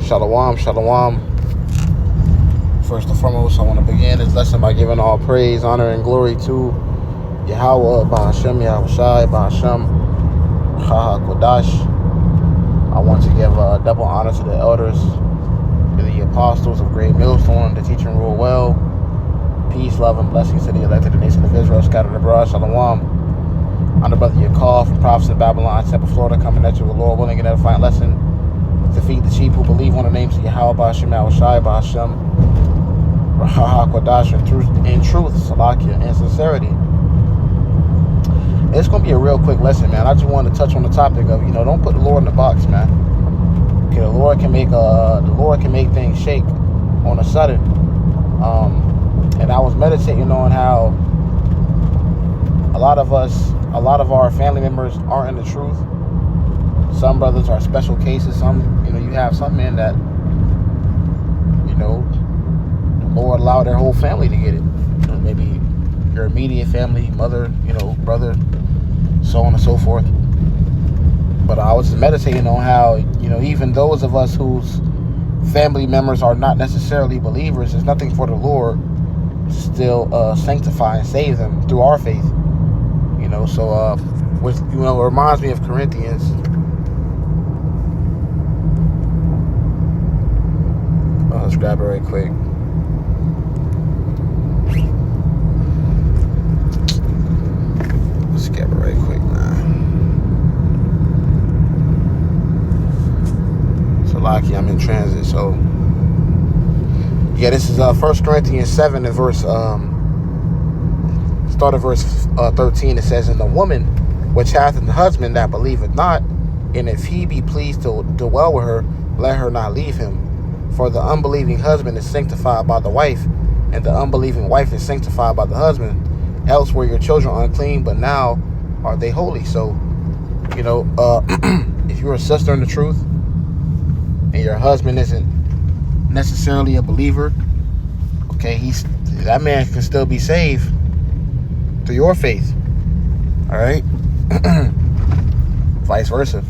Shalom, shalom. First and foremost, I want to begin this lesson by giving all praise, honor, and glory to YAHAWAH, BAHASHAM, YAHAWASHI, BAHASHAM, I want to give double honor to the elders, to the apostles of Great Millstone, the teaching rule well. Peace, love, and blessings to the elected nation of Israel, scattered abroad. Shalom. I'm the brother Yakov from Prophets of Babylon, Tampa, Florida, coming at you with Lord willing and edifying lesson to feed the sheep who believe on the names of Yahawah, BAHASHAM, YAHAWASHI, BAHASHAM, in truth, Salakia, and sincerity. It's going to be a real quick lesson, man. I just want to touch on the topic of, don't put the Lord in the box, man. Okay, the Lord can make things shake on a sudden. And I was meditating on how a lot of our family members aren't in the truth. Some brothers are special cases. Some, you have some men that, the Lord allowed their whole family to get it. Maybe your immediate family, mother, brother, so on and so forth. But I was just meditating on how, even those of us whose family members are not necessarily believers, there's nothing for the Lord to still sanctify and save them through our faith. So which it reminds me of Corinthians. Let's grab it right quick. Let's grab it right quick, man. So lucky I'm in transit. So yeah, this is 1 Corinthians 7 and verse start at verse 13. It says, "And the woman which hath an husband that believeth not, and if he be pleased to dwell with her, let her not leave him. For the unbelieving husband is sanctified by the wife, and the unbelieving wife is sanctified by the husband. Else were your children unclean, but now are they holy." So, if you're a sister in the truth, and your husband isn't necessarily a believer, okay, that man can still be saved through your faith. All right. Vice versa.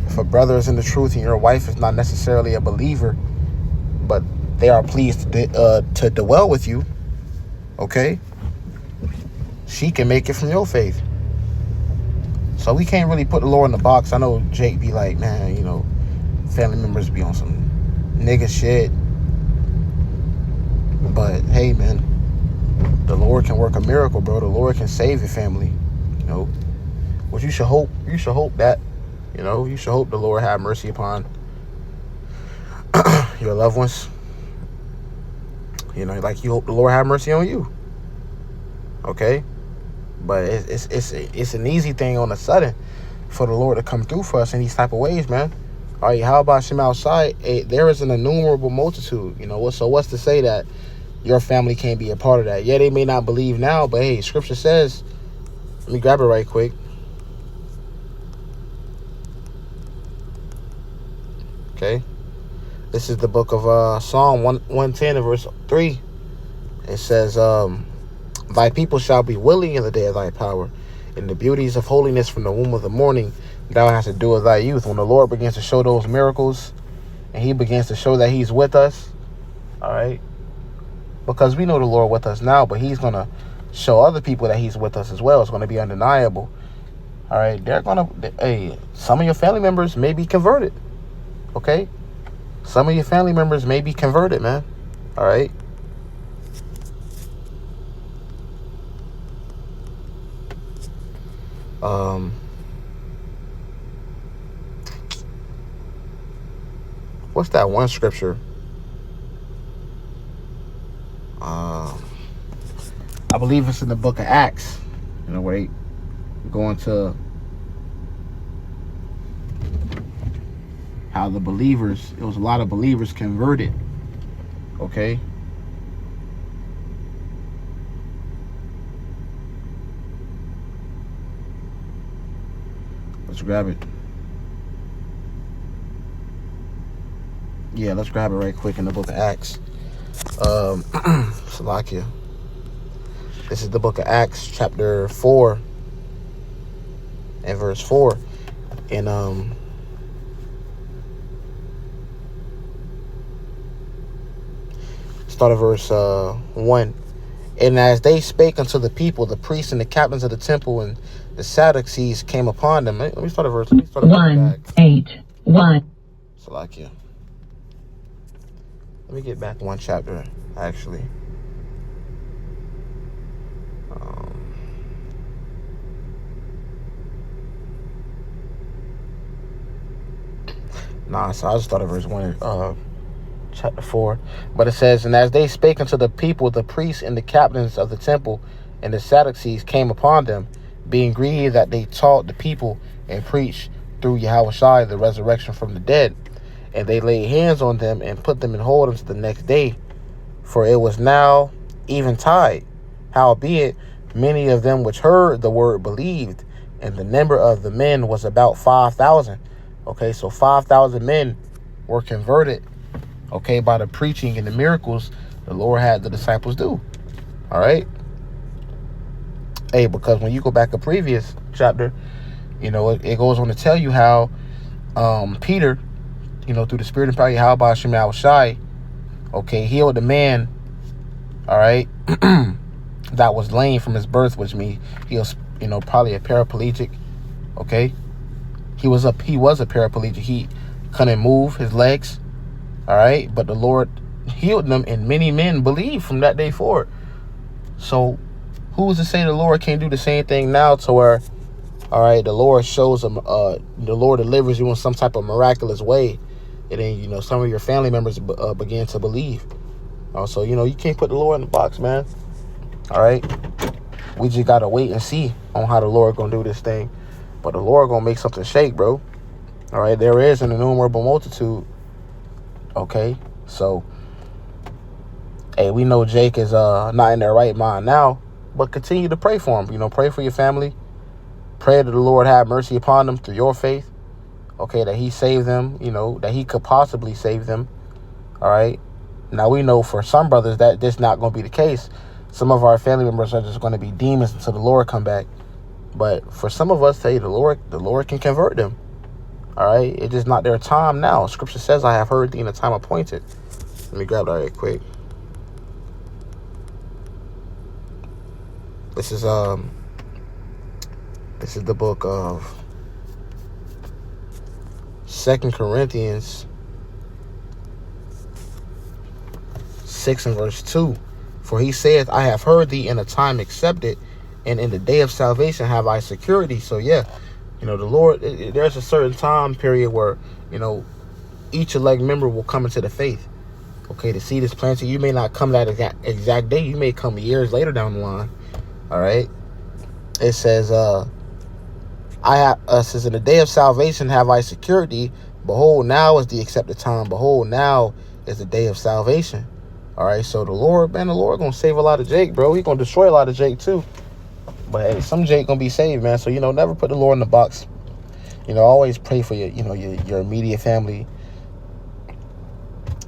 If a brother is in the truth and your wife is not necessarily a believer, but they are pleased to dwell with you, okay, she can make it from your faith. So we can't really put the Lord in the box. I know Jake be like, man, family members be on some nigga shit. But hey, man, the Lord can work a miracle, bro. The Lord can save your family. What you should hope that, you should hope the Lord have mercy upon your loved ones. Like you hope the Lord have mercy on you. Okay? But it's an easy thing on a sudden for the Lord to come through for us in these type of ways, man. All right, how about Shem outside? There is an innumerable multitude. So what's to say that your family can't be a part of that? Yeah, they may not believe now, but hey, Scripture says, let me grab it right quick. Okay. This is the book of Psalm 110 and verse 3. It says, "Thy people shall be willing in the day of thy power. In the beauties of holiness from the womb of the morning, thou hast to do with thy youth." When the Lord begins to show those miracles, and he begins to show that he's with us, all right? Because we know the Lord with us now, but he's going to show other people that he's with us as well. It's going to be undeniable. All right, some of your family members may be converted. Okay? Some of your family members may be converted, man. All right? What's that one scripture? I believe it's in the book of Acts. Wait. Going to how it was a lot of believers converted. Okay? Let's grab it. Yeah, let's grab it right quick in the book of Acts. Salakia. This is the book of Acts, chapter 4 and verse 4. And Start at verse 1. And as they spake unto the people, the priests and the captains of the temple and the Sadducees came upon them. Let me start at verse. Let me start at 1:8. So like you. Let me get back one chapter, actually. So I just started verse 1, chapter 4. But it says, and as they spake unto the people, the priests and the captains of the temple and the Sadducees came upon them, being grieved that they taught the people and preached through Yahawashi the resurrection from the dead. And they laid hands on them and put them in hold until the next day, for it was now eventide. Howbeit, many of them which heard the word believed, and the number of the men was about 5,000. Okay, so 5,000 men were converted, okay, by the preaching and the miracles the Lord had the disciples do. All right. Hey, because when you go back a previous chapter, you know, it goes on to tell you how Peter, you know, through the Spirit and power of Yahweh Shai, okay, healed the man, all right, that was lame from his birth, which means he was, you know, probably a paraplegic, okay. He was a paraplegic. He couldn't move his legs, all right, but the Lord healed them, and many men believed from that day forward. So who's to say the Lord can't do the same thing now, to where, all right, the Lord shows them, the Lord delivers you in some type of miraculous way, and then, you know, some of your family members begin to believe. So, you know, you can't put the Lord in the box, man. All right, we just gotta wait and see on how the Lord gonna do this thing. But the Lord gonna make something shake, bro. All right, there is an innumerable multitude. Okay, so, hey, we know Jake is not in their right mind now, but continue to pray for him. You know, pray for your family. Pray that the Lord have mercy upon them through your faith. Okay, that he saved them, you know, that he could possibly save them. All right. Now, we know for some brothers that this not going to be the case. Some of our family members are just going to be demons until the Lord come back. But for some of us, hey, the Lord can convert them. All right. It's just not their time now. Scripture says, I have heard thee in a time appointed. Let me grab that right quick. This is the book of 2 Corinthians 6 and verse 2. For he saith, I have heard thee in a time accepted, and in the day of salvation have I security. So yeah, you know, the Lord, there's a certain time period where, you know, each elect member will come into the faith. Okay, the seed is planted. You may not come that exact day. You may come years later down the line. All right. It says, says, in the day of salvation have I security. Behold, now is the accepted time. Behold, now is the day of salvation. All right, so the Lord gonna save a lot of Jake, bro. He gonna destroy a lot of Jake too. But hey, some Jake gonna be saved, man. So, you know, never put the Lord in the box. You know, always pray for your, you know, your immediate family.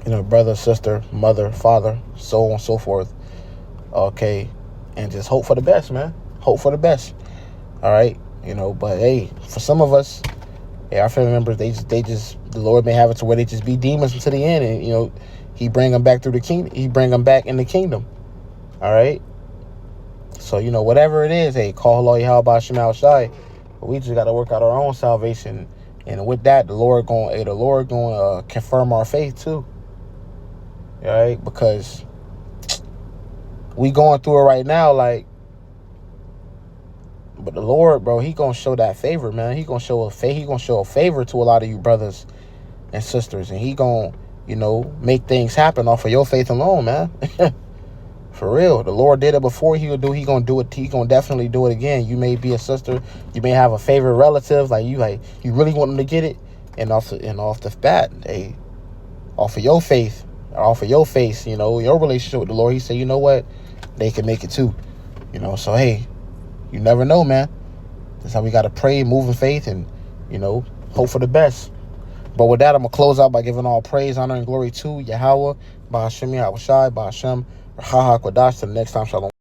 You know, brother, sister, mother, father, so on and so forth. Okay, and just hope for the best, man. Hope for the best. All right, you know. But hey, for some of us, hey, our family members, they just the Lord may have it to where they just be demons until the end, and you know, he bring them back through the kingdom. He bring them back in the kingdom. All right. So, you know, whatever it is, hey, call HALAL Yahweh Shema Shai. But we just got to work out our own salvation. And with that, the Lord going to confirm our faith too. All right. Because we going through it right now, like, but the Lord, bro, he going to show that favor, man. He going to show a favor to a lot of you brothers and sisters. And he going to, you know, make things happen off of your faith alone, man. For real. The Lord did it before. He gonna do it. He gonna definitely do it again. You may be a sister. You may have a favorite relative. Like you really want them to get it. And off the bat, hey, off of your faith, you know, your relationship with the Lord, he said, you know what? They can make it too. You know, so hey, you never know, man. That's how we gotta pray, move in faith, and, you know, hope for the best. But with that, I'm going to close out by giving all praise, honor, and glory to Yahawah, BAHASHAM, YAHAWASHI, BAHASHAM, RAAHWABAN. Till the next time, shalom.